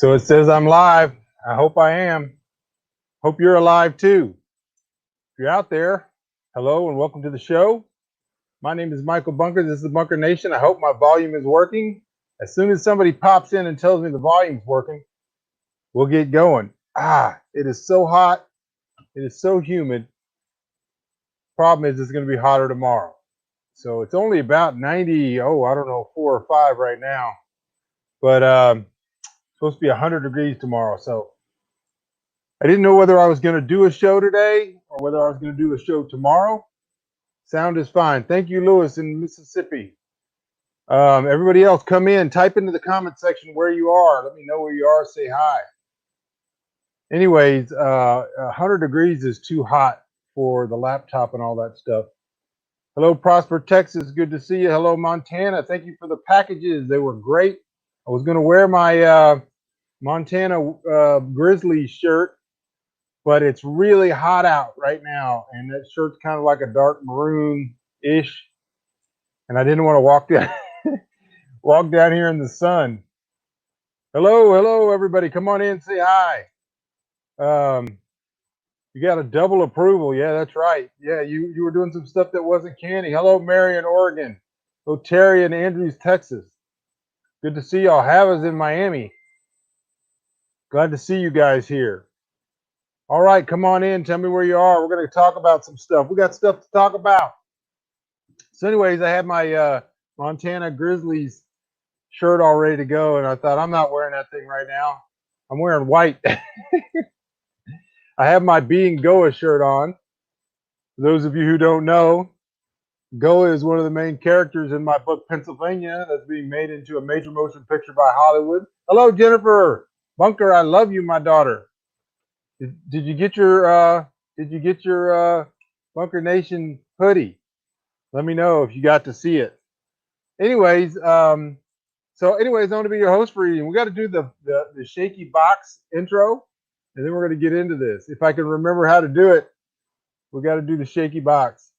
So it says I'm live. I hope I am. Hope you're alive too. If you're out there, hello and welcome to the show. My name is Michael Bunker. This is the Bunker Nation. I hope my volume is working. As soon as somebody pops in and tells me the volume's working, we'll get going. It is so hot. It is so humid. Problem is, it's going to be hotter tomorrow. So it's only about 90, I don't know, 4 or 5 right now. But it's supposed to be 100 degrees tomorrow. So I didn't know whether I was going to do a show today or whether I was going to do a show tomorrow. Sound is fine. Thank you, Lewis in Mississippi. Everybody else, come in. Type into the comment section where you are. Let me know where you are. Say hi. Anyways, 100 degrees is too hot for the laptop and all that stuff. Hello, Prosper, Texas. Good to see you. Hello, Montana. Thank you for the packages. They were great. I was going to wear my Montana Grizzlies shirt, but it's really hot out right now, and that shirt's kind of like a dark maroon-ish, and I didn't want to walk down here in the sun. Hello, everybody. Come on in, say hi. You got a double approval. Yeah, that's right. Yeah, you were doing some stuff that wasn't candy. Hello, Marion, Oregon. Hello, Terry in Andrews, Texas. Good to see y'all. Hava's in Miami. Glad to see you guys here. All right, come on in. Tell me where you are. We're going to talk about some stuff. We got stuff to talk about. So anyways, I had my Montana Grizzlies shirt all ready to go, and I thought, I'm not wearing that thing right now. I'm wearing white. I have my Being Goa shirt on. For those of you who don't know, Goa is one of the main characters in my book, Pennsylvania, that's being made into a major motion picture by Hollywood. Hello, Jennifer. Bunker, I love you, my daughter. Did you get your Bunker Nation hoodie? Let me know if you got to see it. Anyways, I want to be your host for you. We got to do the shaky box intro, and then we're going to get into this. If I can remember how to do it, we got to do the shaky box.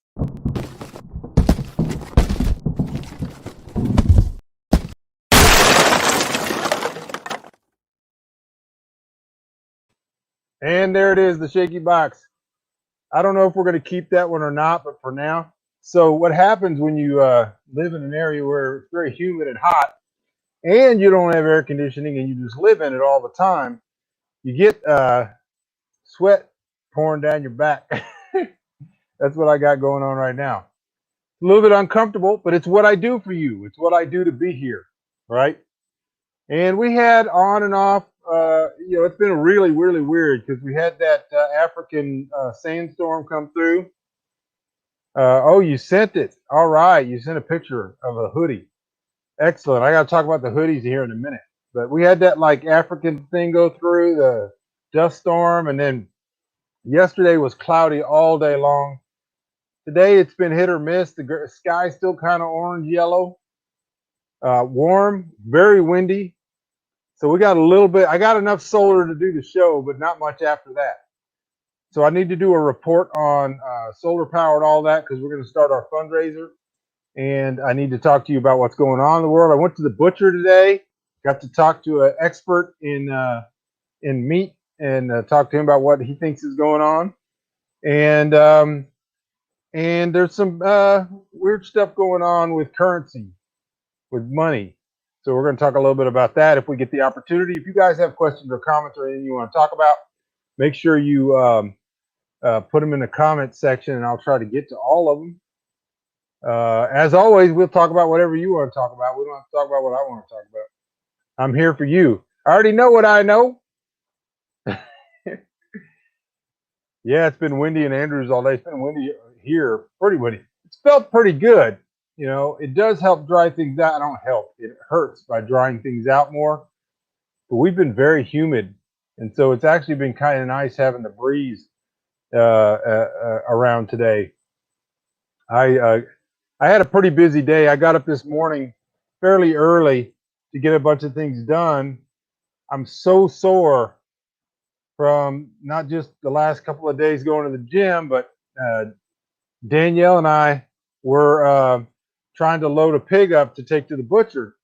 And there it is, the shaky box. I don't know if we're going to keep that one or not, but for now. So what happens when you live in an area where it's very humid and hot, and you don't have air conditioning, and you just live in it all the time, you get sweat pouring down your back. That's what I got going on right now. A little bit uncomfortable, but it's what I do for you. It's what I do to be here, right? And we had on and off, it's been really, really weird because we had that African sandstorm come through. You sent it. All right. You sent a picture of a hoodie. Excellent. I got to talk about the hoodies here in a minute. But we had that like African thing go through, the dust storm, and then yesterday was cloudy all day long. Today it's been hit or miss. The sky's still kind of orange yellow. Warm, very windy. So we got a little bit. I got enough solar to do the show, but not much after that. So I need to do a report on solar power and all that because we're going to start our fundraiser. And I need to talk to you about what's going on in the world. I went to the butcher today. Got to talk to an expert in meat and talk to him about what he thinks is going on. And there's some weird stuff going on with currency, with money. So we're going to talk a little bit about that if we get the opportunity. If you guys have questions or comments or anything you want to talk about, make sure you put them in the comment section, and I'll try to get to all of them. As always, we'll talk about whatever you want to talk about. We don't have to talk about what I want to talk about. I'm here for you. I already know what I know. Yeah, it's been windy in Andrews all day. It's been windy here, pretty windy. It's felt pretty good. You know, it does help dry things out. I don't help. It hurts by drying things out more. But we've been very humid, and so it's actually been kind of nice having the breeze around today. I had a pretty busy day. I got up this morning fairly early to get a bunch of things done. I'm so sore from not just the last couple of days going to the gym, but Danielle and I were trying to load a pig up to take to the butcher.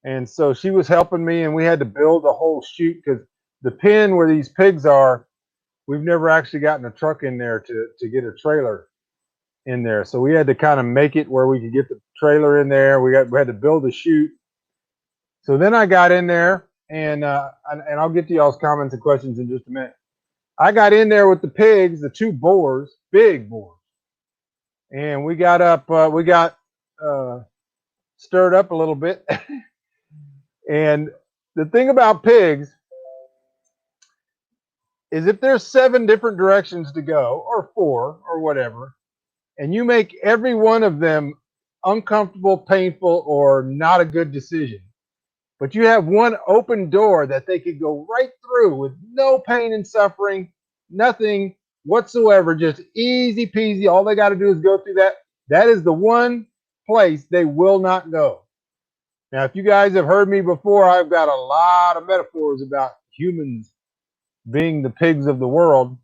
And so she was helping me, and we had to build a whole chute because the pen where these pigs are, we've never actually gotten a truck in there to get a trailer in there. So we had to kind of make it where we could get the trailer in there. We had to build a chute. So then I got in there, and I'll get to y'all's comments and questions in just a minute. I got in there with the pigs, the two boars, big boars, and we got up. We got stirred up a little bit. And the thing about pigs is if there's 7 different directions to go, or 4, or whatever, and you make every one of them uncomfortable, painful, or not a good decision, but you have one open door that they could go right through with no pain and suffering, nothing whatsoever, just easy peasy. All they got to do is go through that. That is the one place they will not go. Now, if you guys have heard me before, I've got a lot of metaphors about humans being the pigs of the world.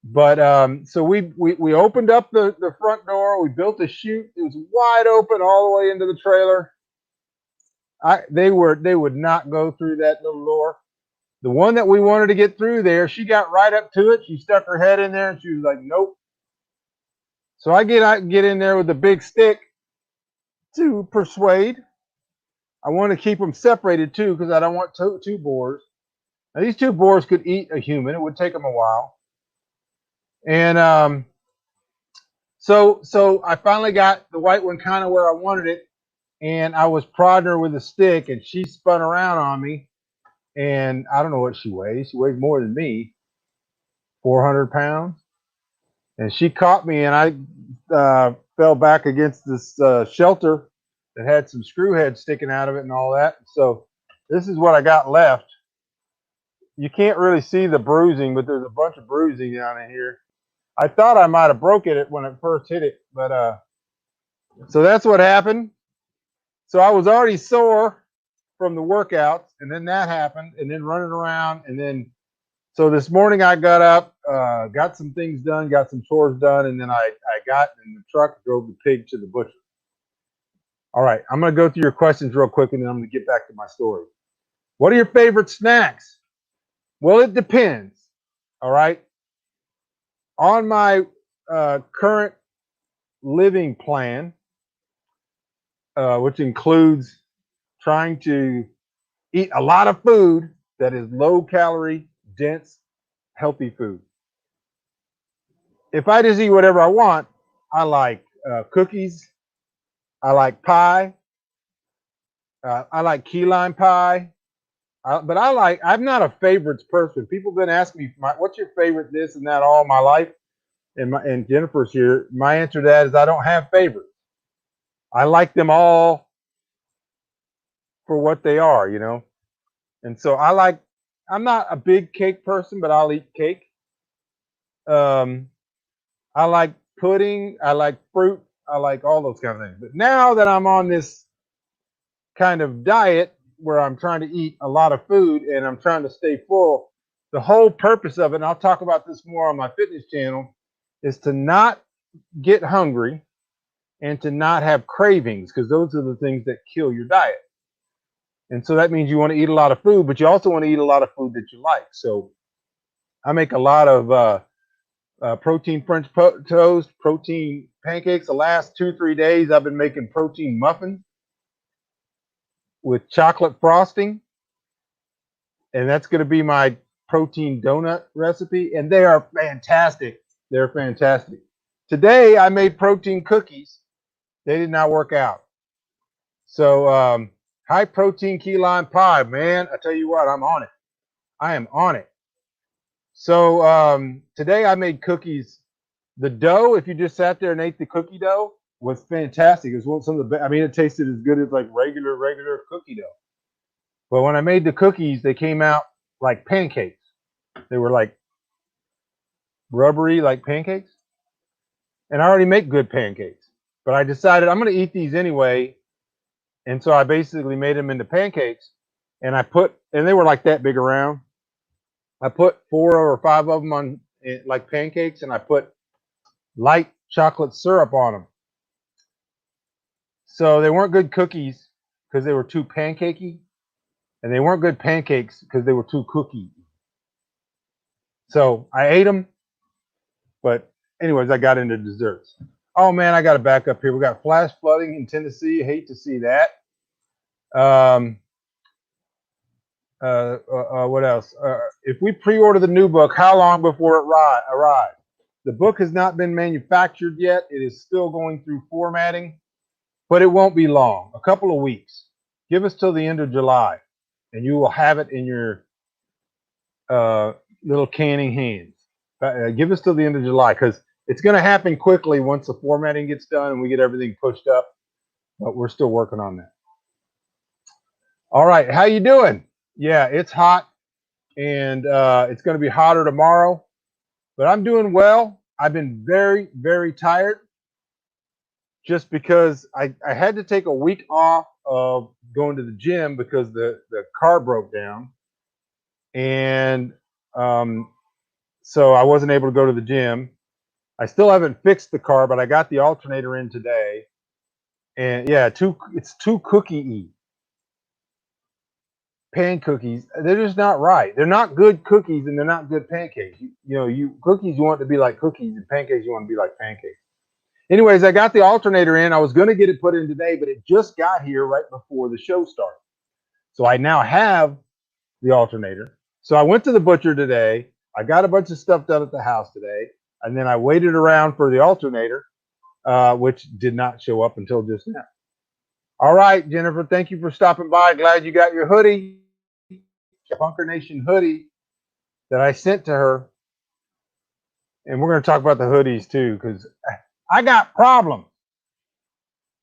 But so we opened up the front door. We built a chute. It was wide open all the way into the trailer. They would not go through that little door. The one that we wanted to get through there, she got right up to it. She stuck her head in there, and she was like, "Nope." So I get in there with a big stick to persuade. I want to keep them separated too because I don't want two boars. Now these 2 boars could eat a human. It would take them a while. And so I finally got the white one kind of where I wanted it, and I was prodding her with a stick, and she spun around on me. And I don't know what she weighs. She weighs more than me, 400 pounds. And she caught me, and I fell back against this shelter that had some screw heads sticking out of it and all that. So this is what I got left. You can't really see the bruising, but there's a bunch of bruising down in here. I thought I might have broken it when it first hit it, but so that's what happened. So I was already sore from the workouts, and then that happened, and then running around, and then so this morning I got up, got some things done, got some chores done, and then I got in the truck, drove the pig to the butcher. All right, I'm going to go through your questions real quick, and then I'm going to get back to my story. What are your favorite snacks? Well, it depends. All right. On my current living plan, which includes trying to eat a lot of food that is low calorie, dense, healthy food. If I just eat whatever I want, I like cookies. I like pie. I like key lime pie. But I'm not a favorites person. People have been asking me, what's your favorite this and that all my life? And Jennifer's here. My answer to that is I don't have favorites. I like them all for what they are, you know. And so I'm not a big cake person, but I'll eat cake. I like pudding. I like fruit. I like all those kind of things. But now that I'm on this kind of diet where I'm trying to eat a lot of food and I'm trying to stay full, the whole purpose of it, and I'll talk about this more on my fitness channel, is to not get hungry and to not have cravings, because those are the things that kill your diet. And so that means you want to eat a lot of food, but you also want to eat a lot of food that you like. So I make a lot of protein French toast, protein pancakes. The last 2-3 days, I've been making protein muffins with chocolate frosting, and that's going to be my protein donut recipe. And they are fantastic. They're fantastic. Today, I made protein cookies. They did not work out. So high protein key lime pie, man. I tell you what, I'm on it. I am on it. So today I made cookies. The dough, if you just sat there and ate the cookie dough, was fantastic. It was some of the best. I mean, it tasted as good as like regular cookie dough. But when I made the cookies, they came out like pancakes. They were like rubbery, like pancakes. And I already make good pancakes. But I decided I'm going to eat these anyway. And so I basically made them into pancakes. And and they were like that big around. I put 4 or 5 of them on like pancakes, and I put light chocolate syrup on them. So they weren't good cookies because they were too pancakey, and they weren't good pancakes because they were too cookie. So I ate them, but anyways, I got into desserts. Oh man, I got to back up here. We got flash flooding in Tennessee. Hate to see that. Um, what else? If we pre-order the new book, how long before it arrives? The book has not been manufactured yet. It is still going through formatting, but it won't be long. A couple of weeks. Give us till the end of July, and you will have it in your little canning hands. Give us till the end of July, because it's going to happen quickly once the formatting gets done and we get everything pushed up. But we're still working on that. All right, how you doing? Yeah, it's hot, and it's going to be hotter tomorrow. But I'm doing well. I've been very, very tired, just because I had to take a week off of going to the gym because the car broke down, and so I wasn't able to go to the gym. I still haven't fixed the car, but I got the alternator in today. And yeah, it's too cookie-y. Pan cookies, they're just not right. They're not good cookies, and they're not good pancakes. Cookies you want to be like cookies, and pancakes you want to be like pancakes. Anyways, I got the alternator in. I was going to get it put in today, but it just got here right before the show started. So I now have the alternator. So I went to the butcher today. I got a bunch of stuff done at the house today, and then I waited around for the alternator, which did not show up until just now. All right, Jennifer, thank you for stopping by. Glad you got your hoodie, Bunker Nation hoodie that I sent to her. And we're going to talk about the hoodies too, because I got problems,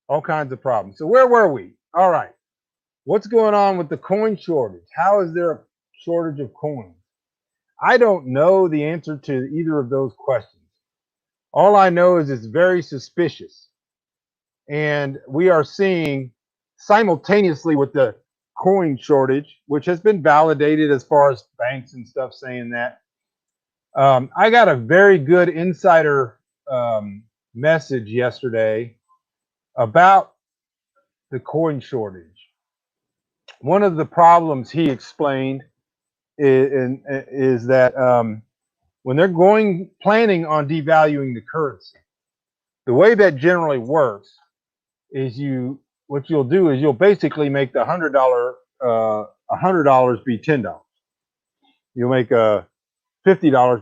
all kinds of problems. So where were we? All right. What's going on with the coin shortage? How is there a shortage of coins? I don't know the answer to either of those questions. All I know is it's very suspicious. And we are seeing simultaneously with the coin shortage, which has been validated as far as banks and stuff saying that. I got a very good insider message yesterday about the coin shortage. One of the problems he explained is that when they're planning on devaluing the currency, the way that generally works is what you'll do is you'll basically make the $100 be $10. You'll make $50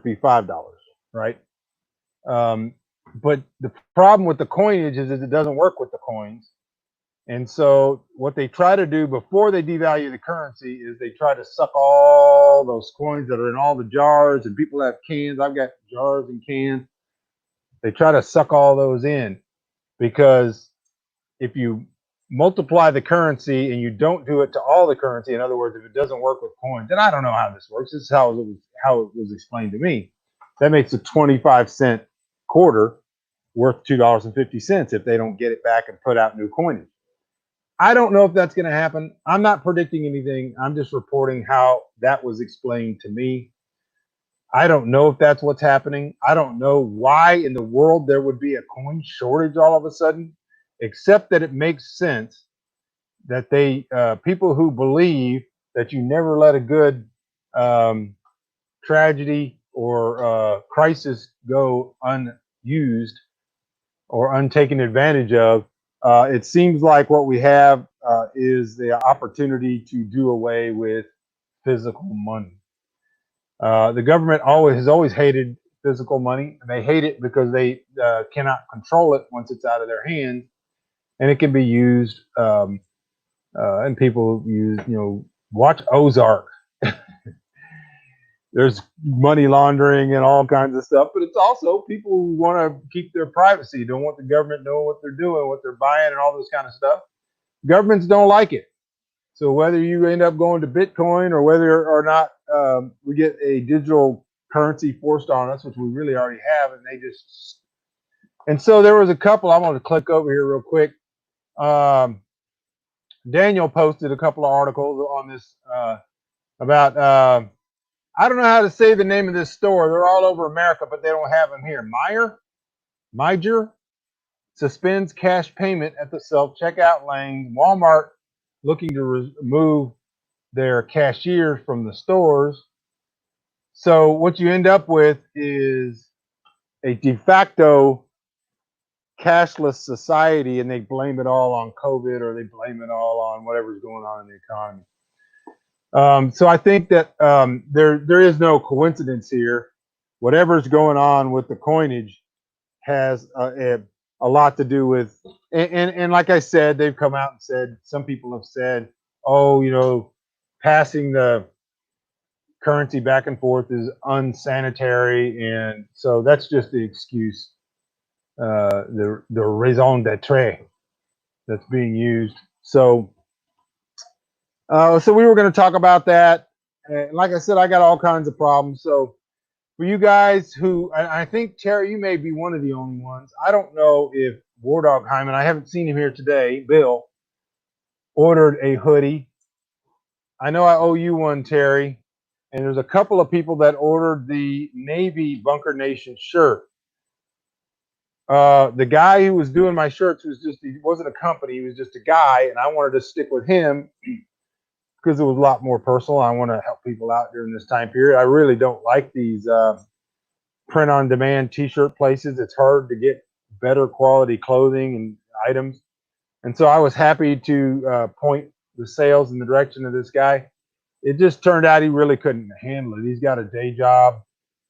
be $5, right? But the problem with the coinage is it doesn't work with the coins. And so what they try to do before they devalue the currency is they try to suck all those coins that are in all the jars, and people have cans. I've got jars and cans. They try to suck all those in, because if you multiply the currency and you don't do it to all the currency, in other words, if it doesn't work with coins, and I don't know how this works. This is how it was explained to me. That makes a 25-cent quarter worth $2.50 if they don't get it back and put out new coinage. I don't know if that's going to happen. I'm not predicting anything. I'm just reporting how that was explained to me. I don't know if that's what's happening. I don't know why in the world there would be a coin shortage all of a sudden, except that it makes sense that people who believe that you never let a good tragedy or crisis go unused or untaken advantage of. It seems like what we have is the opportunity to do away with physical money. The government has always hated physical money, and they hate it because they cannot control it once it's out of their hands, and it can be used. And people use, watch Ozark. There's money laundering and all kinds of stuff, but it's also people who want to keep their privacy, don't want the government knowing what they're doing, what they're buying, and all this kind of stuff. Governments don't like it. So whether you end up going to Bitcoin or whether or not we get a digital currency forced on us, which we really already have, and so there was a couple. I'm going to click over here real quick. Daniel posted a couple of articles on this about. I don't know how to say the name of this store. They're all over America, but they don't have them here. Meijer suspends cash payment at the self-checkout lane. Walmart looking to remove their cashiers from the stores. So what you end up with is a de facto cashless society, and they blame it all on COVID, or they blame it all on whatever's going on in the economy. So I think that there is no coincidence here. Whatever's going on with the coinage has a lot to do with, and like I said, they've come out and said, some people have said, oh, passing the currency back and forth is unsanitary, and so that's just the excuse, the raison d'être that's being used. So we were going to talk about that. And like I said, I got all kinds of problems. So for you guys who, I think Terry, you may be one of the only ones. I don't know if Wardog Hyman, I haven't seen him here today. Bill ordered a hoodie. I know I owe you one, Terry. And there's a couple of people that ordered the Navy Bunker Nation shirt. The guy who was doing my shirts he wasn't a company, he was just a guy, and I wanted to stick with him because it was a lot more personal. I want to help people out during this time period. I really don't like these print on demand t-shirt places. It's hard to get better quality clothing and items. And so I was happy to point the sales in the direction of this guy. It just turned out he really couldn't handle it. He's got a day job,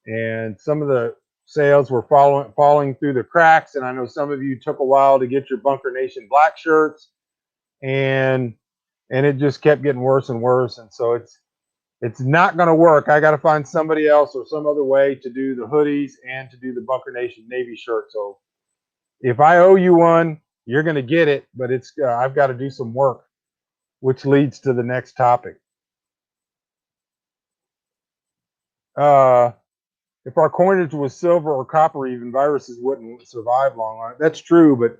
and some of the sales were falling through the cracks. And I know some of you took a while to get your Bunker Nation black shirts, and it just kept getting worse and worse. And so it's not going to work. I got to find somebody else or some other way to do the hoodies and to do the Bunker Nation Navy shirt. So if I owe you one, you're going to get it, but I've got to do some work, which leads to the next topic. If our coinage was silver or copper, even viruses wouldn't survive long. That's true, but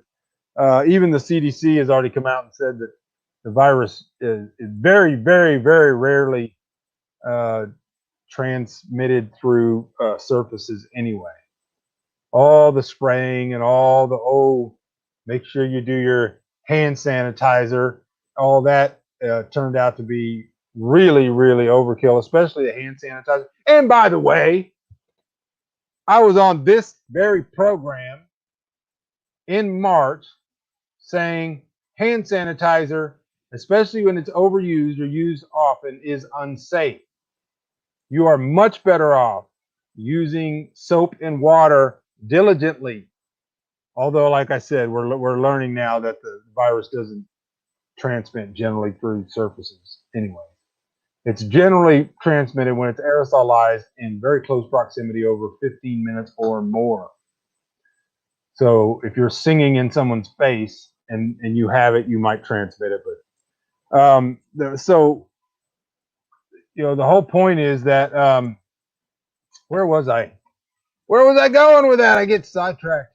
even the CDC has already come out and said that the virus is very, very, very rarely transmitted through surfaces anyway. All the spraying and all the, make sure you do your hand sanitizer, all that turned out to be really, really overkill, especially the hand sanitizer. And by the way, I was on this very program in March saying hand sanitizer, especially when it's overused or used often, is unsafe. You are much better off using soap and water diligently. Although, like I said, we're learning now that the virus doesn't transmit generally through surfaces anyway. It's generally transmitted when it's aerosolized in very close proximity over 15 minutes or more. So if you're singing in someone's face and you have it, you might transmit it. But so the whole point is that where was I? Where was I going with that? I get sidetracked.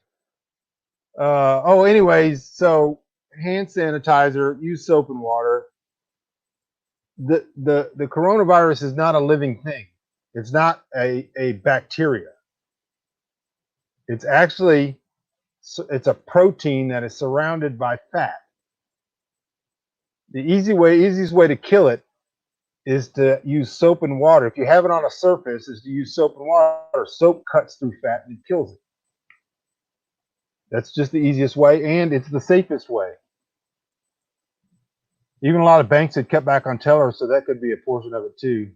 Anyways, so hand sanitizer, use soap and water. The coronavirus is not a living thing. It's not a bacteria. It's actually it's a protein that is surrounded by fat. The easiest way to kill it is to use soap and water. If you have it on a surface, is to use soap and water. Soap cuts through fat and kills it. That's just the easiest way, and it's the safest way. Even a lot of banks had cut back on tellers, so that could be a portion of it too.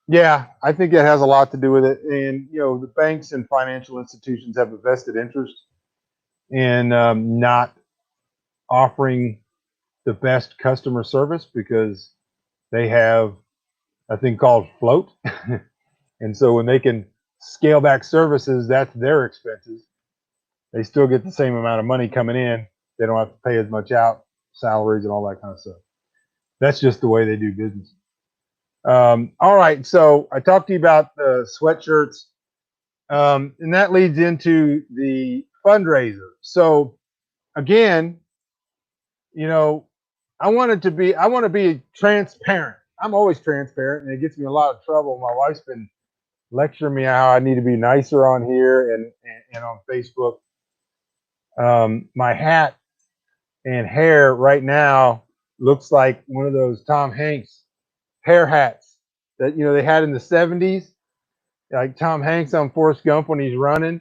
Yeah, I think it has a lot to do with it. And, the banks and financial institutions have a vested interest in not offering the best customer service because they have a thing called float. And so when they can scale back services, that's their expenses. They still get the same amount of money coming in. They don't have to pay as much out, salaries and all that kind of stuff. That's just the way they do business. All right, so I talked to you about the sweatshirts, and that leads into the fundraiser. So again, I want to be transparent. I'm always transparent, and it gets me a lot of trouble. My wife's been lecturing me how I need to be nicer on here and on Facebook. My hat And hair right now looks like one of those Tom Hanks hair hats that they had in the 70s, like Tom Hanks on Forrest Gump when he's running,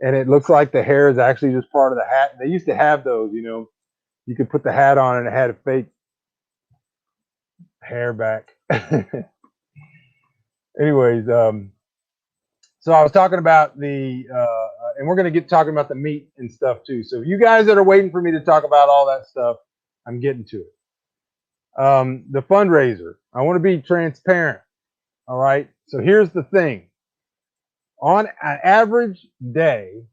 and it looks like the hair is actually just part of the hat. They used to have those, you could put the hat on and it had a fake hair back. Anyways, so I was talking about and we're going to get talking about the meat and stuff too. So you guys that are waiting for me to talk about all that stuff, I'm getting to it. The fundraiser, I want to be transparent. All right. So here's the thing. On an average day,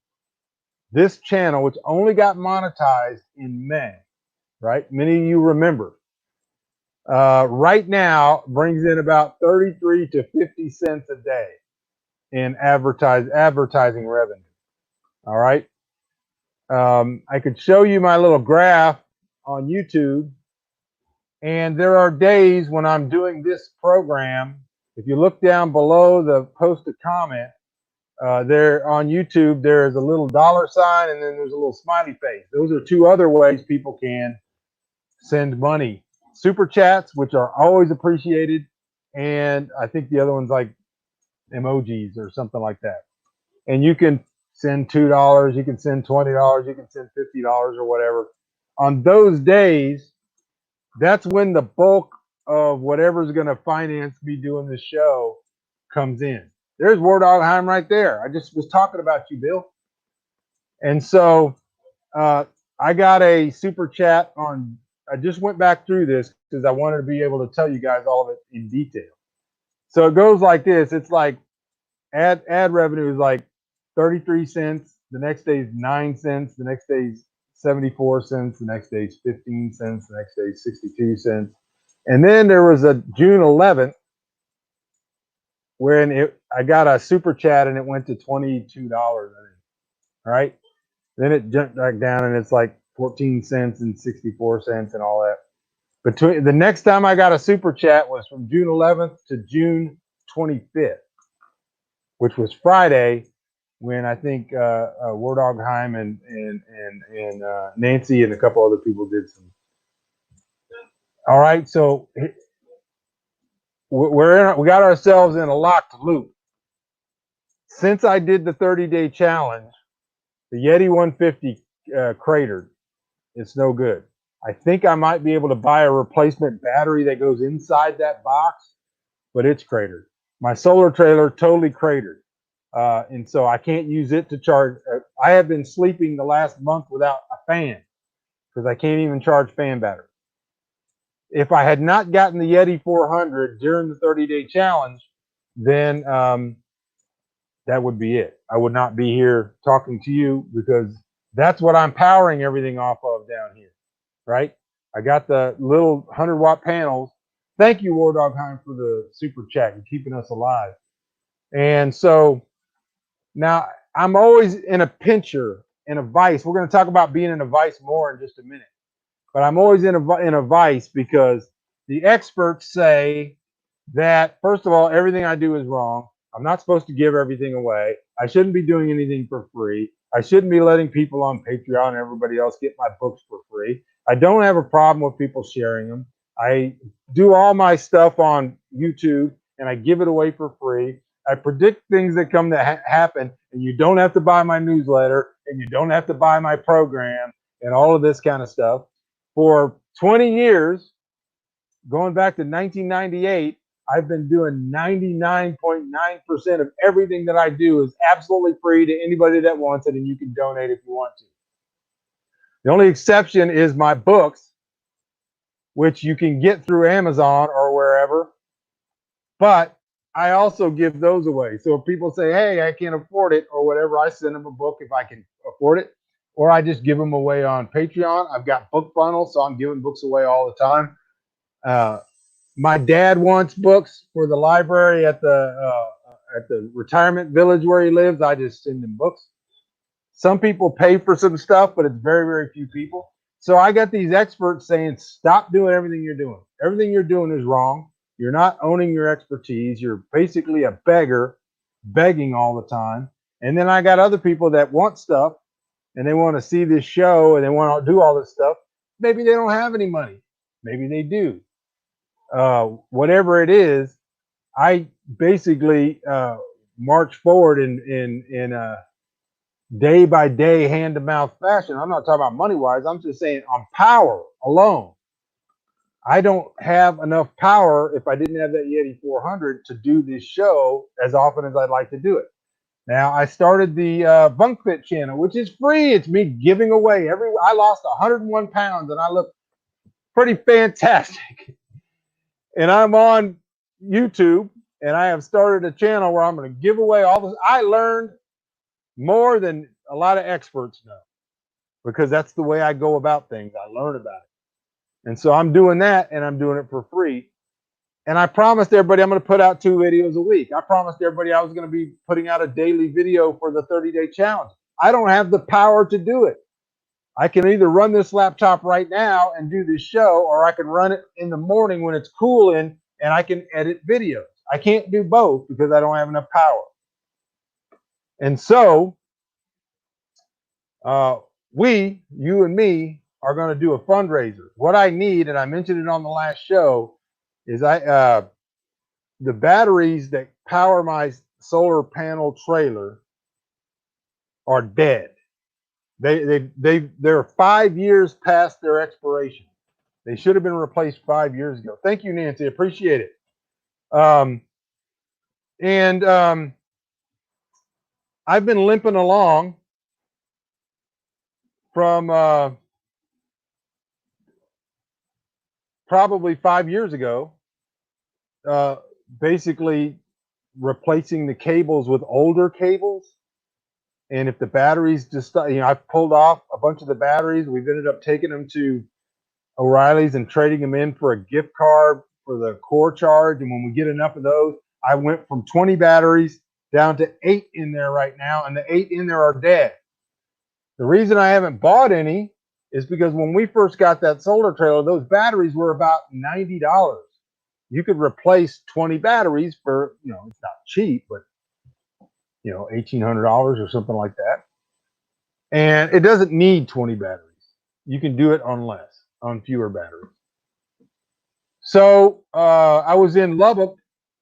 this channel, which only got monetized in May, right? Many of you remember, right now brings in about 33 to 50 cents a day in advertising revenue. All right. I could show you my little graph on YouTube, and there are days when I'm doing this program. If you look down below the post a comment, there on YouTube, there is a little dollar sign and then there's a little smiley face. Those are two other ways people can send money. Super chats, which are always appreciated, and I think the other one's like emojis or something like that. And you can send $2, you can send $20, you can send $50 or whatever. On those days, that's when the bulk of whatever's going to finance me doing the show comes in. There's War Dogheim right there. I just was talking about you, Bill. And so I got a super chat on. I just went back through this because I wanted to be able to tell you guys all of it in detail. So it goes like this. It's like ad revenue is like 33 cents. The next day is 9 cents. The next day is 74 cents. The next day is 15 cents. The next day is 62 cents. And then there was a June 11th when I got a super chat and it went to $22. All right. Then it jumped back down and it's like 14 cents and 64 cents and all that. Between the next time I got a super chat was from June 11th to June 25th, which was Friday, when I think War Dogheim and Nancy and a couple other people did some. All right, so we got ourselves in a locked loop. Since I did the 30-day challenge, the Yeti 150 cratered. It's no good. I think I might be able to buy a replacement battery that goes inside that box, but it's cratered. My solar trailer totally cratered. And so I can't use it to charge. I have been sleeping the last month without a fan because I can't even charge fan battery. If I had not gotten the Yeti 400 during the 30-day challenge, then that would be it. I would not be here talking to you because that's what I'm powering everything off of down here, right? I got the little 100-watt panels. Thank you, War Dogheim, for the super chat and keeping us alive. And so now I'm always in a pincher, in a vice. We're going to talk about being in a vice more in just a minute. But I'm always in a vice because the experts say that, first of all, everything I do is wrong. I'm not supposed to give everything away. I shouldn't be doing anything for free. I shouldn't be letting people on Patreon and everybody else get my books for free. I don't have a problem with people sharing them. I do all my stuff on YouTube and I give it away for free. I predict things that come to happen, and you don't have to buy my newsletter and you don't have to buy my program and all of this kind of stuff. For 20 years, going back to 1998, I've been doing 99.9% of everything that I do is absolutely free to anybody that wants it, and you can donate if you want to. The only exception is my books, which you can get through Amazon or wherever, but I also give those away. So if people say, hey, I can't afford it or whatever, I send them a book if I can afford it, or I just give them away on Patreon. I've got book bundles, so I'm giving books away all the time. My dad wants books for the library at the retirement village where he lives. I just send him books. Some people pay for some stuff, but it's very, very few people. So I got these experts saying, stop doing everything you're doing. Everything you're doing is wrong. You're not owning your expertise. You're basically a beggar, begging all the time. And then I got other people that want stuff and they want to see this show and they want to do all this stuff. Maybe they don't have any money. Maybe they do. Whatever it is, I basically march forward in day by day, hand to mouth fashion. I'm not talking about money wise. I'm just saying on power alone. I don't have enough power if I didn't have that Yeti 400 to do this show as often as I'd like to do it. Now I started the Bunk Fit channel, which is free. It's me giving away I lost 101 pounds and I look pretty fantastic. And I'm on YouTube and I have started a channel where I'm going to give away all this. I learned more than a lot of experts know because that's the way I go about things. I learn about it. And so I'm doing that and I'm doing it for free. And I promised everybody I'm going to put out 2 videos a week. I promised everybody I was going to be putting out a daily video for the 30-day challenge. I don't have the power to do it. I can either run this laptop right now and do this show, or I can run it in the morning when it's cooling and I can edit videos. I can't do both because I don't have enough power. And so you and me are going to do a fundraiser. What I need, and I mentioned it on the last show, is the batteries that power my solar panel trailer are dead. They're 5 years past their expiration. They should have been replaced 5 years ago. Thank you, Nancy. Appreciate it. I've been limping along from probably 5 years ago, basically replacing the cables with older cables. And if the batteries just, I've pulled off a bunch of the batteries. We've ended up taking them to O'Reilly's and trading them in for a gift card for the core charge. And when we get enough of those, I went from 20 batteries down to 8 in there right now. And the 8 in there are dead. The reason I haven't bought any is because when we first got that solar trailer, those batteries were about $90. You could replace 20 batteries for, it's not cheap, but $1,800 or something like that. And it doesn't need 20 batteries. You can do it on fewer batteries. So I was in Lubbock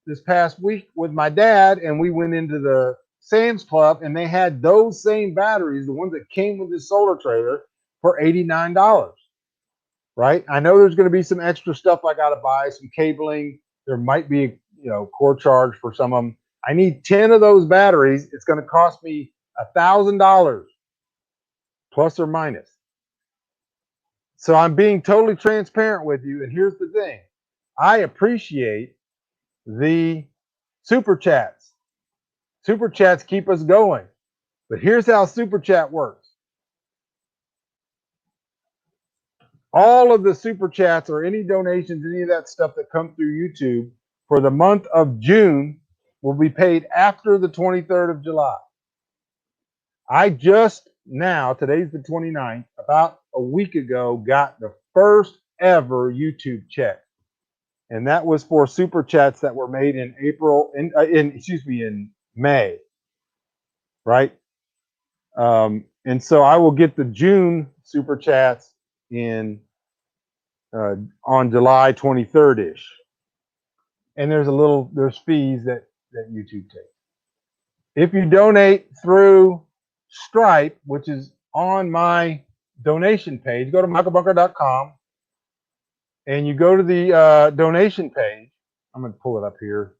this past week with my dad, and we went into the Sam's Club, and they had those same batteries, the ones that came with this solar trailer, for $89. Right? I know there's going to be some extra stuff I got to buy, some cabling. There might be, core charge for some of them. I need 10 of those batteries. It's going to cost me $1,000 plus or minus. So I'm being totally transparent with you. And here's the thing. I appreciate the super chats. Super chats keep us going. But here's how super chat works. All of the super chats or any donations, any of that stuff that comes through YouTube for the month of June will be paid after the 23rd of July. I just now, today's the 29th, about a week ago, got the first ever YouTube check. And that was for super chats that were made in in May. Right? And so I will get the June super chats on July 23rd-ish. And there's fees that YouTube takes. If you donate through Stripe, which is on my donation page, go to michaelbunker.com and you go to the donation page. I'm going to pull it up here.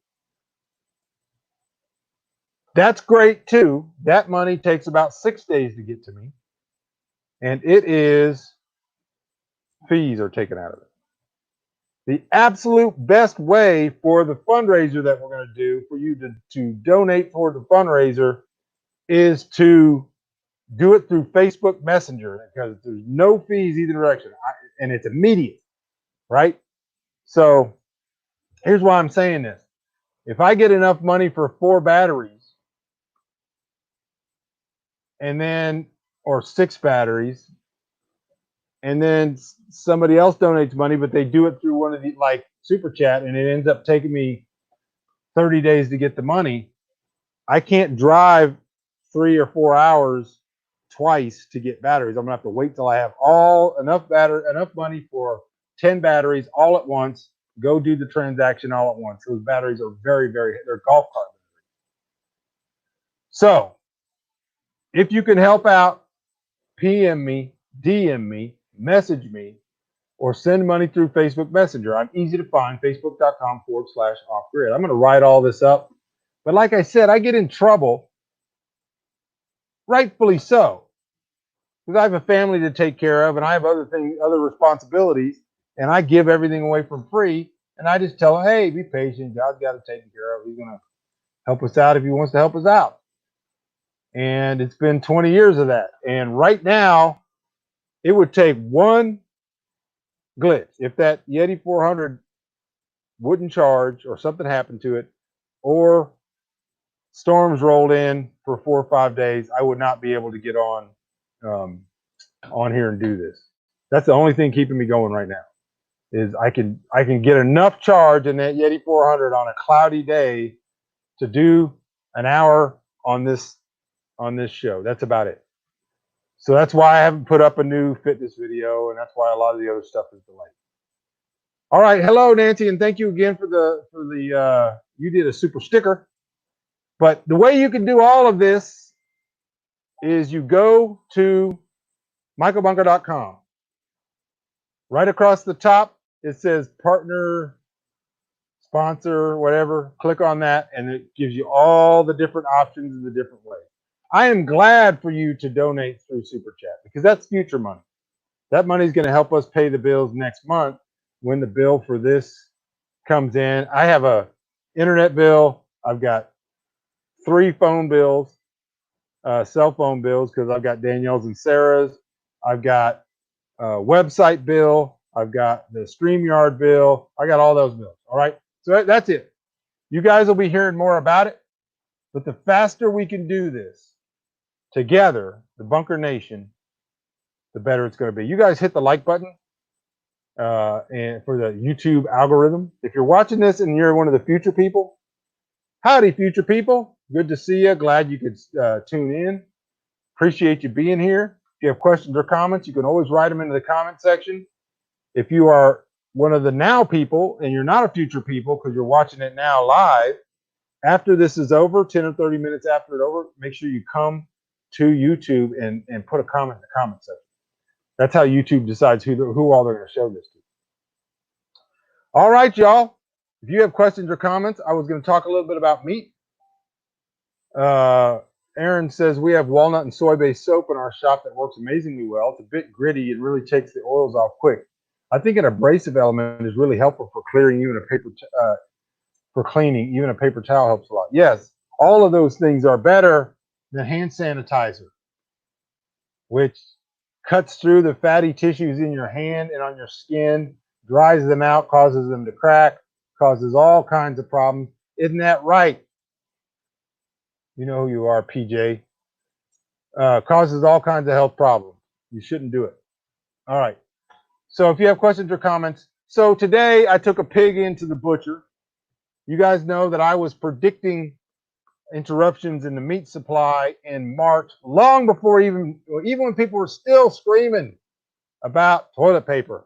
That's great too. That money takes about 6 days to get to me. And fees are taken out of it. The absolute best way for the fundraiser that we're going to do for you to donate for the fundraiser is to do it through Facebook Messenger because there's no fees either direction and it's immediate, right? So here's why I'm saying this. If I get enough money for 4 batteries or 6 batteries, and then somebody else donates money, but they do it through one of the super chat, and it ends up taking me 30 days to get the money. I can't drive 3 or 4 hours twice to get batteries. I'm gonna have to wait till I have enough money for 10 batteries all at once. Go do the transaction all at once. Those batteries are they're golf cart batteries. So if you can help out, PM me, DM me, message me, or send money through Facebook Messenger. I'm easy to find, facebook.com/off-grid. I'm going to write all this up. But like I said, I get in trouble, rightfully so, because I have a family to take care of and I have other responsibilities, and I give everything away for free. And I just tell them, hey, be patient. God's got it taken care of. He's going to help us out if he wants to help us out. And it's been 20 years of that. And right now, it would take one glitch. If that Yeti 400 wouldn't charge or something happened to it, or storms rolled in for 4 or 5 days, I would not be able to get on here and do this. That's the only thing keeping me going right now. Is I can get enough charge in that Yeti 400 on a cloudy day to do an hour on this show. That's about it. So that's why I haven't put up a new fitness video, and that's why a lot of the other stuff is delayed. All right, hello Nancy, and thank you again for the you did a super sticker. But the way you can do all of this is you go to michaelbunker.com. Right across the top, it says partner, sponsor, whatever. Click on that, and it gives you all the different options in the different ways. I am glad for you to donate through Super Chat because that's future money. That money is going to help us pay the bills next month when the bill for this comes in. I have a internet bill. I've got 3 phone bills, cell phone bills, because I've got Danielle's and Sarah's. I've got a website bill. I've got the StreamYard bill. I got all those bills. All right. So that's it. You guys will be hearing more about it. But the faster we can do this together, the Bunker Nation, the better it's going to be. You guys hit the like button and for the YouTube algorithm. If you're watching this and you're one of the future people, howdy, future people. Good to see you. Glad you could tune in. Appreciate you being here. If you have questions or comments, you can always write them into the comment section. If you are one of the now people and you're not a future people because you're watching it now live, after this is over, 10 or 30 minutes after it's over, make sure you come to YouTube and put a comment in the comment section. That's how YouTube decides who all they're going to show this to. All right, y'all. If you have questions or comments, I was going to talk a little bit about meat. Aaron says we have walnut and soy-based soap in our shop that works amazingly well. It's a bit gritty and really takes the oils off quick. I think an abrasive element is really helpful for clearing even for cleaning. Even a paper towel helps a lot. Yes, all of those things are better than hand sanitizer, which cuts through the fatty tissues in your hand and on your skin, dries them out, causes them to crack, causes all kinds of problems. Isn't that right? You know who you are, PJ. Causes all kinds of health problems. You shouldn't do it. All right. So if you have questions or comments. So today I took a pig into the butcher. You guys know that I was predicting interruptions in the meat supply in March, long before even when people were still screaming about toilet paper.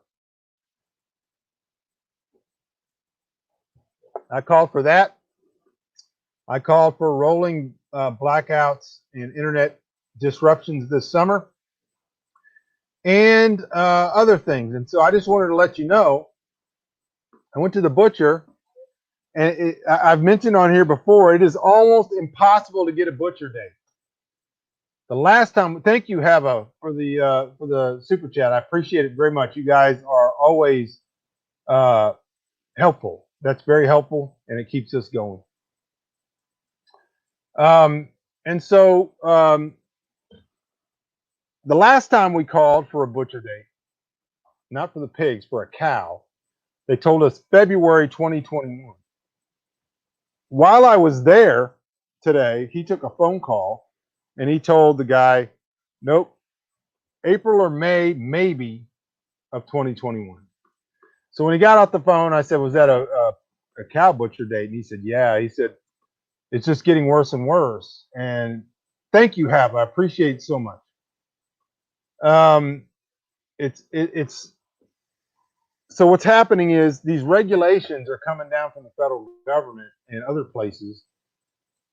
I called for that. I called for rolling blackouts and internet disruptions this summer and other things. And so I just wanted to let you know, I went to the butcher, and I've mentioned on here before, it is almost impossible to get a butcher date. The last time, thank you, Hava, for the super chat. I appreciate it very much. You guys are always helpful. That's very helpful, and it keeps us going. And so the last time we called for a butcher date, not for the pigs, for a cow, they told us February 2021. While I was there today, he took a phone call and he told the guy, nope, April or May, maybe, of 2021. So when he got off the phone, I said, was that a cow butcher date? And he said, yeah. He said, it's just getting worse and worse. And thank you, Hap. I appreciate it so much. Um, it's so what's happening is these regulations are coming down from the federal government and other places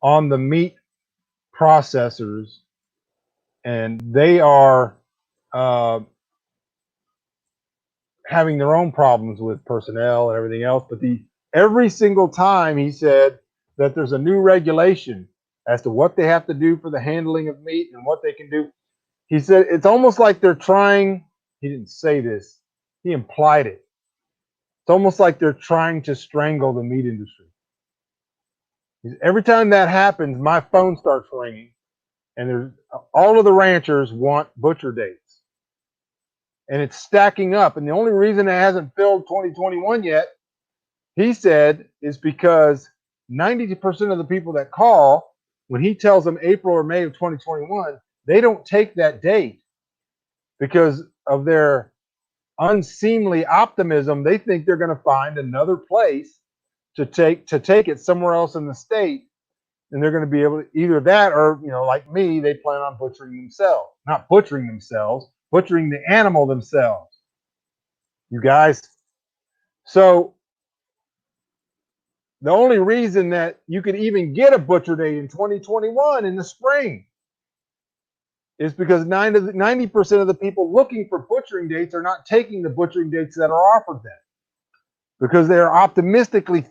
on the meat processors, and they are uh, having their own problems with personnel and everything else. But the every single time he said that there's a new regulation as to what they have to do for the handling of meat and what they can do. He said it's almost like they're trying. He didn't say this. He implied it. It's almost like they're trying to strangle the meat industry. Every time that happens, my phone starts ringing, and there's all of the ranchers want butcher dates, and it's stacking up. And the only reason it hasn't filled 2021 yet, he said, is because 90% of the people that call, when he tells them April or May of 2021, they don't take that date because of their unseemly optimism. They think they're going to find another place to take it somewhere else in the state, and they're going to be able to either that or, like me, they plan on butchering themselves. Not butchering themselves, butchering the animal themselves, you guys. So the only reason that you could even get a butcher date in 2021 in the spring is because 90% of the people looking for butchering dates are not taking the butchering dates that are offered them because they are optimistically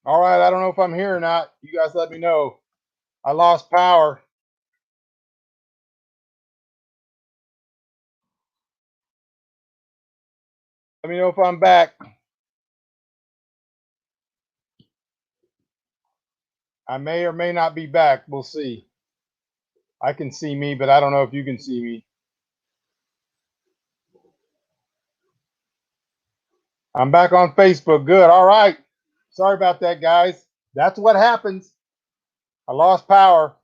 All right, I don't know if I'm here or not. You guys let me know. I lost power. Let me know if I'm back. I may or may not be back. We'll see. I can see me, but I don't know if you can see me. I'm back on Facebook. Good. All right. Sorry about that, guys. That's what happens. I lost power.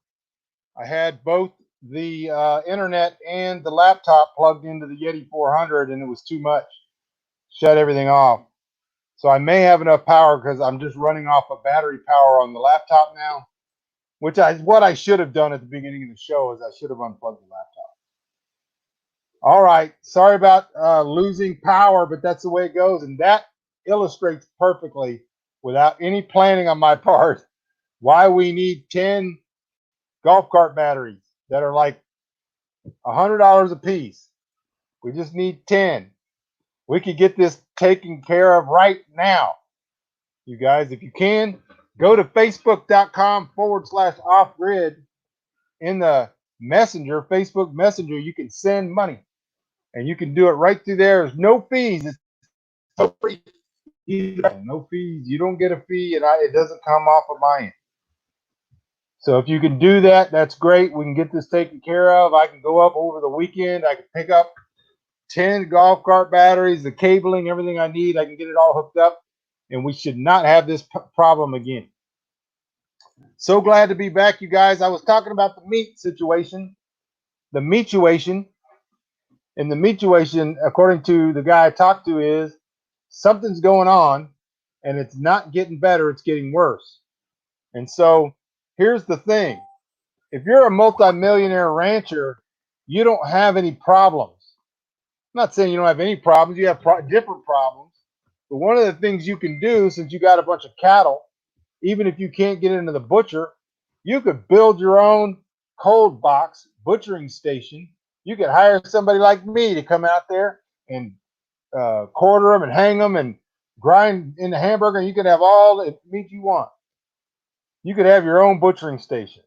I had both the internet and the laptop plugged into the Yeti 400, and it was too much. Shut everything off. So I may have enough power because I'm just running off of battery power on the laptop now, which is what I should have done at the beginning of the show. Is I should have unplugged the laptop. All right. Sorry about losing power, but that's the way it goes, and that illustrates perfectly, without any planning on my part, why we need 10 golf cart batteries that are like $100 a piece. We just need 10. We could get this taken care of right now. You guys, if you can, go to facebook.com/off grid. In the messenger, Facebook Messenger, you can send money and you can do it right through there. There's no fees. It's so free. No fees. You don't get a fee, and it doesn't come off of my end. So if you can do that, that's great. We can get this taken care of. I can go up over the weekend. I can pick up 10 golf cart batteries, the cabling, everything I need. I can get it all hooked up, and we should not have this problem again. So glad to be back, you guys. I was talking about the meat situation, the meatuation, and the meatuation, according to the guy I talked to, is something's going on, and it's not getting better, it's getting worse. And so here's the thing. If you're a multimillionaire rancher, you don't have any problems. I'm not saying you don't have any problems. You have different problems. But one of the things you can do, since you got a bunch of cattle, even if you can't get into the butcher, you could build your own cold box butchering station. You could hire somebody like me to come out there and quarter them and hang them and grind in the hamburger. And you could have all the meat you want. You could have your own butchering station.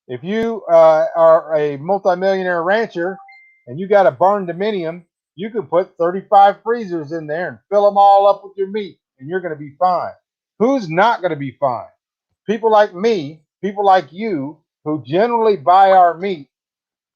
If you are a multimillionaire rancher and you got a barn dominium, you can put 35 freezers in there and fill them all up with your meat, and you're going to be fine. Who's not going to be fine? People like me, people like you, who generally buy our meat.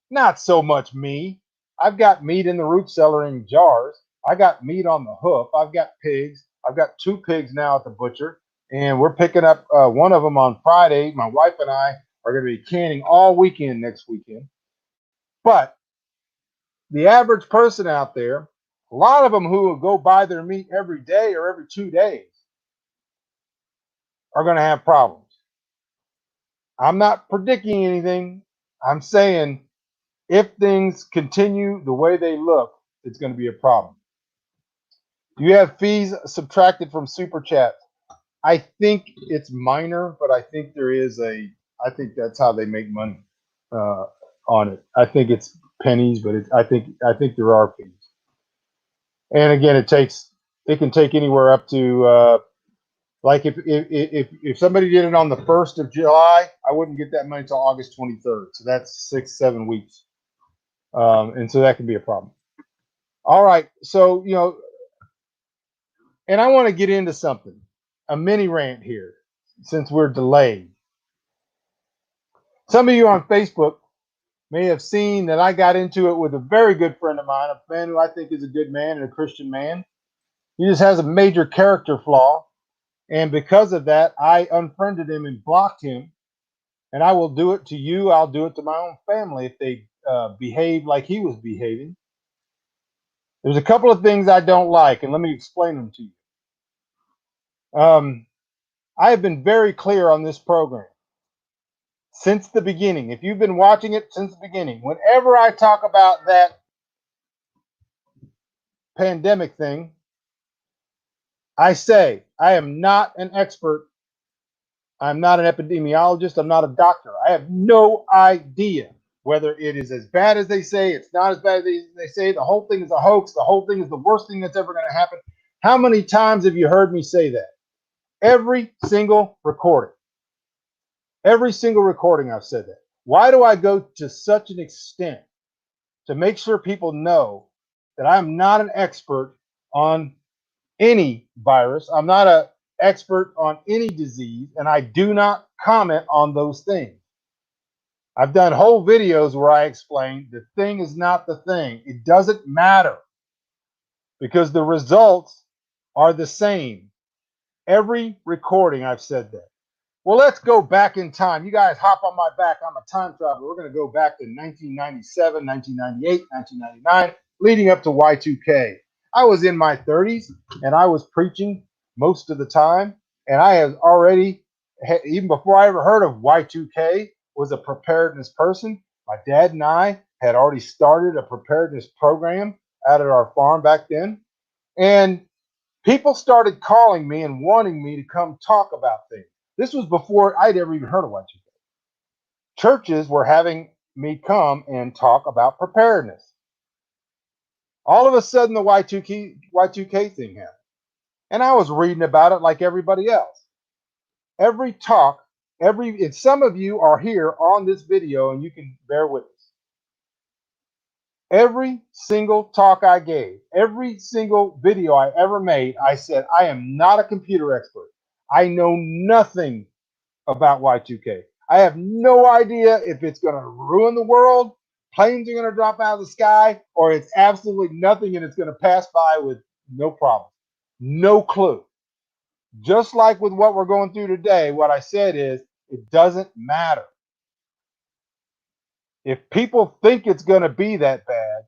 Not so much me. I've got meat in the root cellar in jars. I got meat on the hoof. I've got pigs. I've got 2 pigs now at the butcher, and we're picking up one of them on Friday. My wife and I are going to be canning all weekend next weekend. But the average person out there, a lot of them who will go buy their meat every day or every 2 days, are going to have problems. I'm not predicting anything. I'm saying if things continue the way they look, it's going to be a problem. Do you have fees subtracted from super chat? I think it's minor, but I think there is I think that's how they make money on it. I think it's pennies, but I think there are fees. And again, it can take anywhere up to like if somebody did it on the 1st of July, I wouldn't get that money until August 23rd. So that's 6-7 weeks, and so that can be a problem. All right, so and I want to get into something, a mini rant here, since we're delayed. Some of you on Facebook may have seen that I got into it with a very good friend of mine, a man who I think is a good man and a Christian man. He just has a major character flaw, and because of that, I unfriended him and blocked him. And I will do it to you. I'll do it to my own family if they behave like he was behaving. There's a couple of things I don't like, and let me explain them to you. I have been very clear on this program since the beginning. If you've been watching it since the beginning, whenever I talk about that pandemic thing, I say I am not an expert. I'm not an epidemiologist. I'm not a doctor. I have no idea whether it is as bad as they say, it's not as bad as they say, the whole thing is a hoax, the whole thing is the worst thing that's ever going to happen. How many times have you heard me say that? Every single recording. Every single recording I've said that. Why do I go to such an extent to make sure people know that I'm not an expert on any virus? I'm not an expert on any disease, and I do not comment on those things. I've done whole videos where I explain the thing is not the thing. It doesn't matter because the results are the same. Every recording I've said that. Well, let's go back in time. You guys hop on my back. I'm a time traveler. We're going to go back to 1997, 1998, 1999, leading up to Y2K. I was in my 30s and I was preaching most of the time. And I had already, even before I ever heard of Y2K, was a preparedness person. My dad and I had already started a preparedness program out at our farm back then. And people started calling me and wanting me to come talk about things. This was before I'd ever even heard of Y2K. Churches were having me come and talk about preparedness. All of a sudden, the Y2K thing happened. And I was reading about it like everybody else. Every talk, and some of you are here on this video and you can bear witness. Every single talk I gave, every single video I ever made, I said, I am not a computer expert. I know nothing about Y2K. I have no idea if it's going to ruin the world, planes are going to drop out of the sky, or it's absolutely nothing and it's going to pass by with no problem. No clue. Just like with what we're going through today, what I said is it doesn't matter. If people think it's going to be that bad,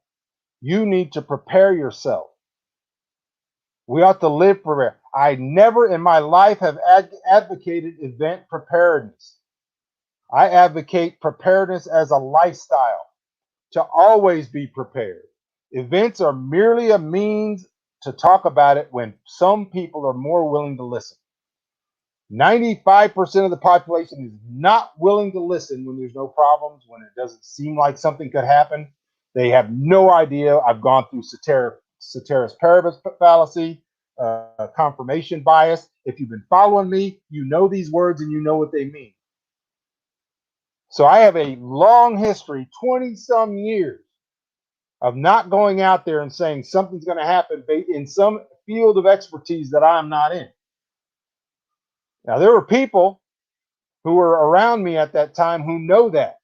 you need to prepare yourself. We ought to live prepared. I never in my life have advocated event preparedness. I advocate preparedness as a lifestyle, to always be prepared. Events are merely a means to talk about it when some people are more willing to listen. 95% of the population is not willing to listen when there's no problems, when it doesn't seem like something could happen. They have no idea. I've gone through ceteris paribus fallacy, confirmation bias. If you've been following me, you know these words and you know what they mean. So I have a long history, 20 some years, of not going out there and saying something's going to happen in some field of expertise that I'm not in. Now, there were people who were around me at that time who know that,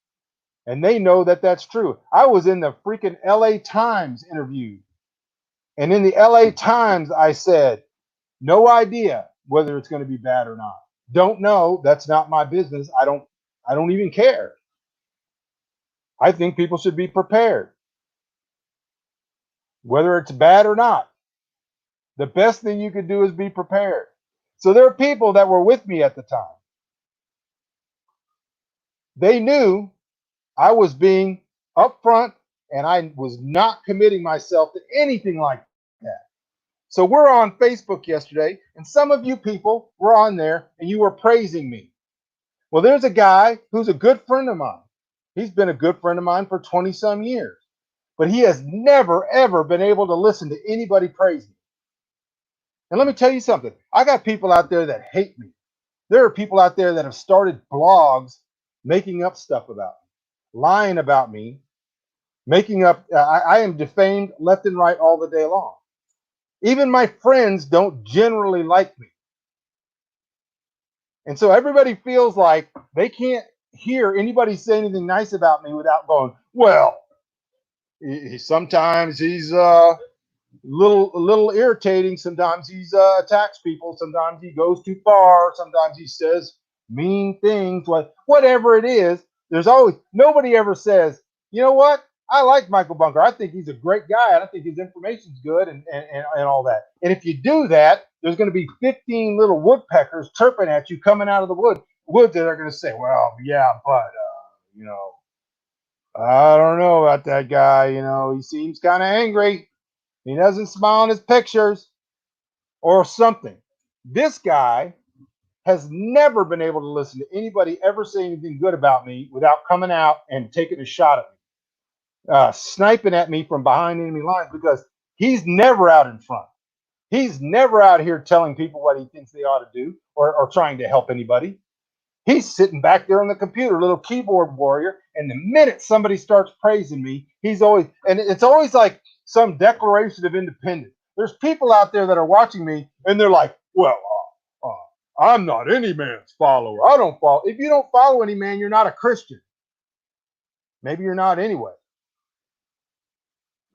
and they know that that's true. I was in the freaking LA Times interview, and in the LA Times, I said, no idea whether it's going to be bad or not. Don't know. That's not my business. I don't even care. I think people should be prepared, whether it's bad or not. The best thing you could do is be prepared. So there are people that were with me at the time. They knew I was being upfront and I was not committing myself to anything like that. So we're on Facebook yesterday, and some of you people were on there and you were praising me. Well, there's a guy who's a good friend of mine. He's been a good friend of mine for 20 some years, but he has never, ever been able to listen to anybody praise me. And let me tell you something. I got people out there that hate me. There are people out there that have started blogs making up stuff about me, lying about me, making up. I am defamed left and right all the day long. Even my friends don't generally like me. And so everybody feels like they can't hear anybody say anything nice about me without going, well, sometimes he's a little irritating. Sometimes he attacks people. Sometimes he goes too far. Sometimes he says mean things. Whatever it is, there's always, nobody ever says, you know what? I like Michael Bunker. I think he's a great guy, and I think his information's good and all that. And if you do that, there's going to be 15 little woodpeckers chirping at you coming out of the woods that are going to say, well, yeah, but, you know, I don't know about that guy. You know, he seems kind of angry. He doesn't smile in his pictures or something. This guy has never been able to listen to anybody ever say anything good about me without coming out and taking a shot at me, sniping at me from behind enemy lines, because he's never out in front. He's never out here telling people what he thinks they ought to do or trying to help anybody. He's sitting back there on the computer, little keyboard warrior. And the minute somebody starts praising me, he's always, and it's always like some declaration of independence. There's people out there that are watching me and they're like, well, I'm not any man's follower. I don't follow. If you don't follow any man, you're not a Christian. Maybe you're not anyway.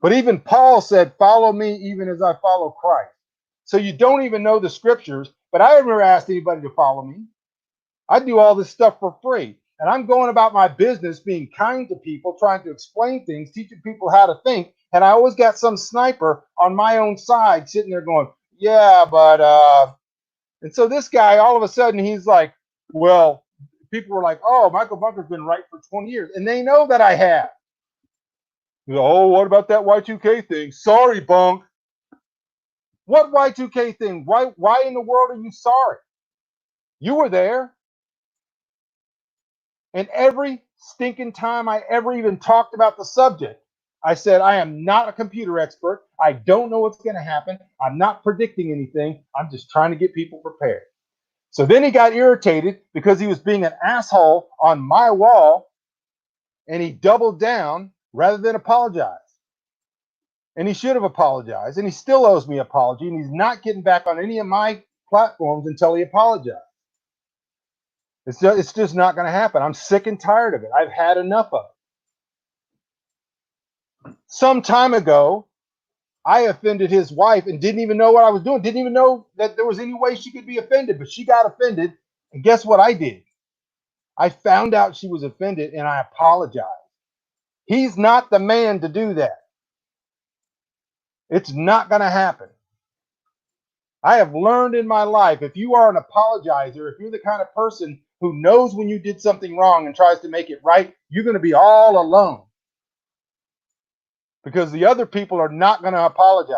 But even Paul said, follow me even as I follow Christ. So you don't even know the scriptures, but I never asked anybody to follow me. I do all this stuff for free. And I'm going about my business being kind to people, trying to explain things, teaching people how to think. And I always got some sniper on my own side sitting there going, yeah, but, and so this guy, all of a sudden, he's like, well, people were like, oh, Michael Bunker's been right for 20 years. And they know that I have. Oh, what about that Y2K thing? Sorry, Bunk. What Y2K thing? Why in the world are you sorry? You were there. And every stinking time I ever even talked about the subject, I said, I am not a computer expert. I don't know what's going to happen. I'm not predicting anything. I'm just trying to get people prepared. So then he got irritated because he was being an asshole on my wall, and he doubled down rather than apologize. And he should have apologized, and he still owes me an apology, and he's not getting back on any of my platforms until he apologized. It's just not going to happen. I'm sick and tired of it. I've had enough of it. Some time ago, I offended his wife and didn't even know what I was doing. Didn't even know that there was any way she could be offended, but she got offended. And guess what I did? I found out she was offended and I apologized. He's not the man to do that. It's not going to happen. I have learned in my life, if you are an apologizer, if you're the kind of person who knows when you did something wrong and tries to make it right, you're going to be all alone. Because the other people are not going to apologize.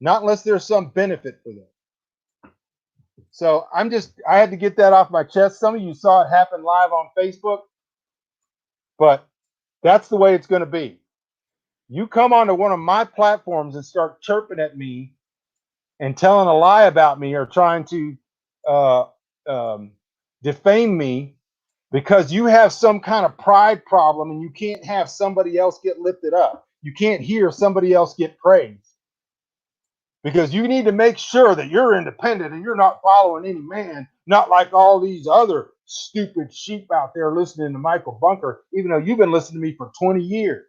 Not unless there's some benefit for them. So I had to get that off my chest. Some of you saw it happen live on Facebook, but that's the way it's going to be. You come onto one of my platforms and start chirping at me and telling a lie about me or trying to defame me because you have some kind of pride problem and you can't have somebody else get lifted up. You can't hear somebody else get praised. Because you need to make sure that you're independent and you're not following any man, not like all these other stupid sheep out there listening to Michael Bunker, even though you've been listening to me for 20 years.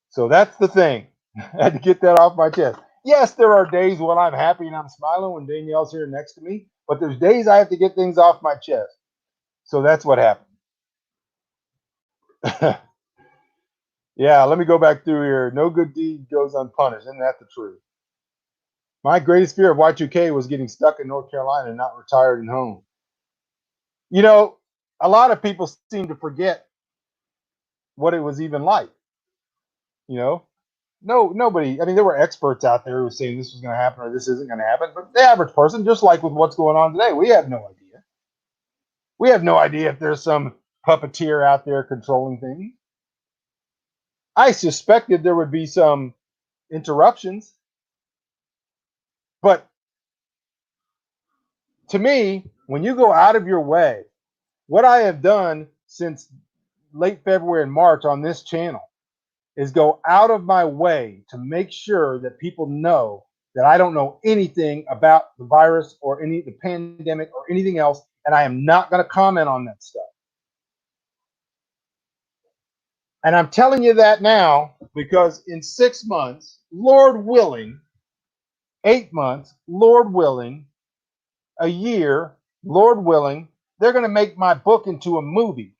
So that's the thing. I had to get that off my chest. Yes, there are days when I'm happy and I'm smiling when Danielle's here next to me, but there's days I have to get things off my chest. So that's what happened. Yeah, let me go back through here. No good deed goes unpunished. Isn't that the truth? My greatest fear of Y2K was getting stuck in North Carolina and not retired and home. You know, a lot of people seem to forget what it was even like. You know, nobody. I mean, there were experts out there who were saying this was going to happen or this isn't going to happen. But the average person, just like with what's going on today, we have no idea. We have no idea if there's some puppeteer out there controlling things. I suspected there would be some interruptions. But to me, when you go out of your way, what I have done since late February and March on this channel is go out of my way to make sure that people know that I don't know anything about the virus or the pandemic or anything else, and I am not going to comment on that stuff. And I'm telling you that now because in 6 months, Lord willing, 8 months, Lord willing, a year, Lord willing, they're going to make my book into a movie.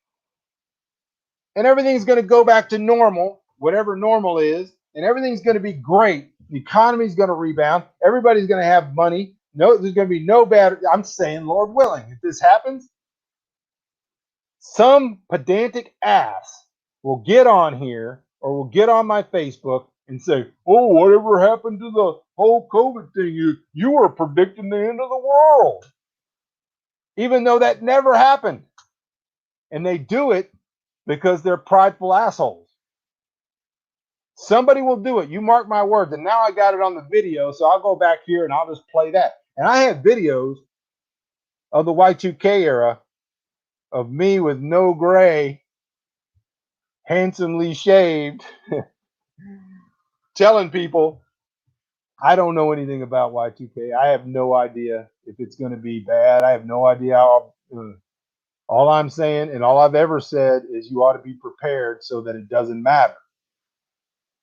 And everything's going to go back to normal, whatever normal is, and everything's going to be great. The economy's going to rebound. Everybody's going to have money. No, there's going to be no bad. I'm saying, Lord willing, if this happens, some pedantic ass will get on here or will get on my Facebook and say, oh, whatever happened to the whole COVID thing? You were predicting the end of the world. Even though that never happened. And they do it because they're prideful assholes. Somebody will do it. You mark my words. And now I got it on the video, so I'll go back here and I'll just play that. And I have videos of the Y2K era of me with no gray, handsomely shaved, telling people I don't know anything about Y2K. I have no idea if it's going to be bad. I have no idea how. All I'm saying and all I've ever said is you ought to be prepared so that it doesn't matter.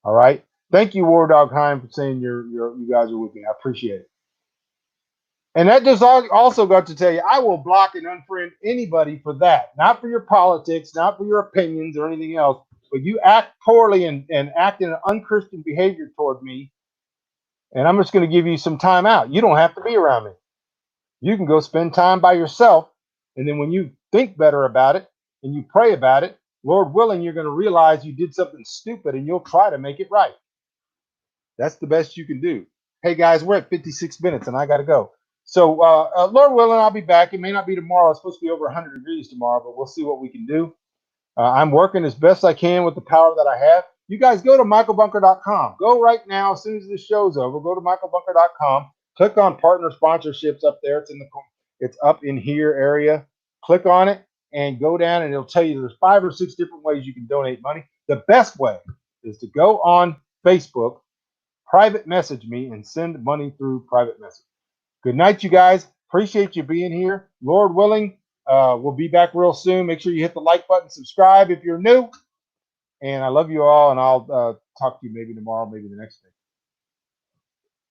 All right. Thank you, War Dog Heim, for saying you guys are with me. I appreciate it. And that just also got to tell you, I will block and unfriend anybody for that. Not for your politics, not for your opinions or anything else, but you act poorly and act in an unchristian behavior toward me, and I'm just going to give you some time out. You don't have to be around me. You can go spend time by yourself, and then when you think better about it and you pray about it, Lord willing, you're going to realize you did something stupid and you'll try to make it right. That's the best you can do. Hey guys, we're at 56 minutes and I got to go. So Lord willing, I'll be back. It may not be tomorrow. It's supposed to be over 100 degrees tomorrow, but we'll see what we can do. I'm working as best I can with the power that I have. You guys go to michaelbunker.com. Go right now as soon as this show's over. Go to michaelbunker.com. Click on partner sponsorships up there. It's up in here area. Click on it and go down and it'll tell you there's 5 or 6 different ways you can donate money. The best way is to go on Facebook, private message me, and send money through private message. Good night, you guys. Appreciate you being here. Lord willing, we'll be back real soon. Make sure you hit the like button, subscribe if you're new. And I love you all, and I'll talk to you maybe tomorrow, maybe the next day.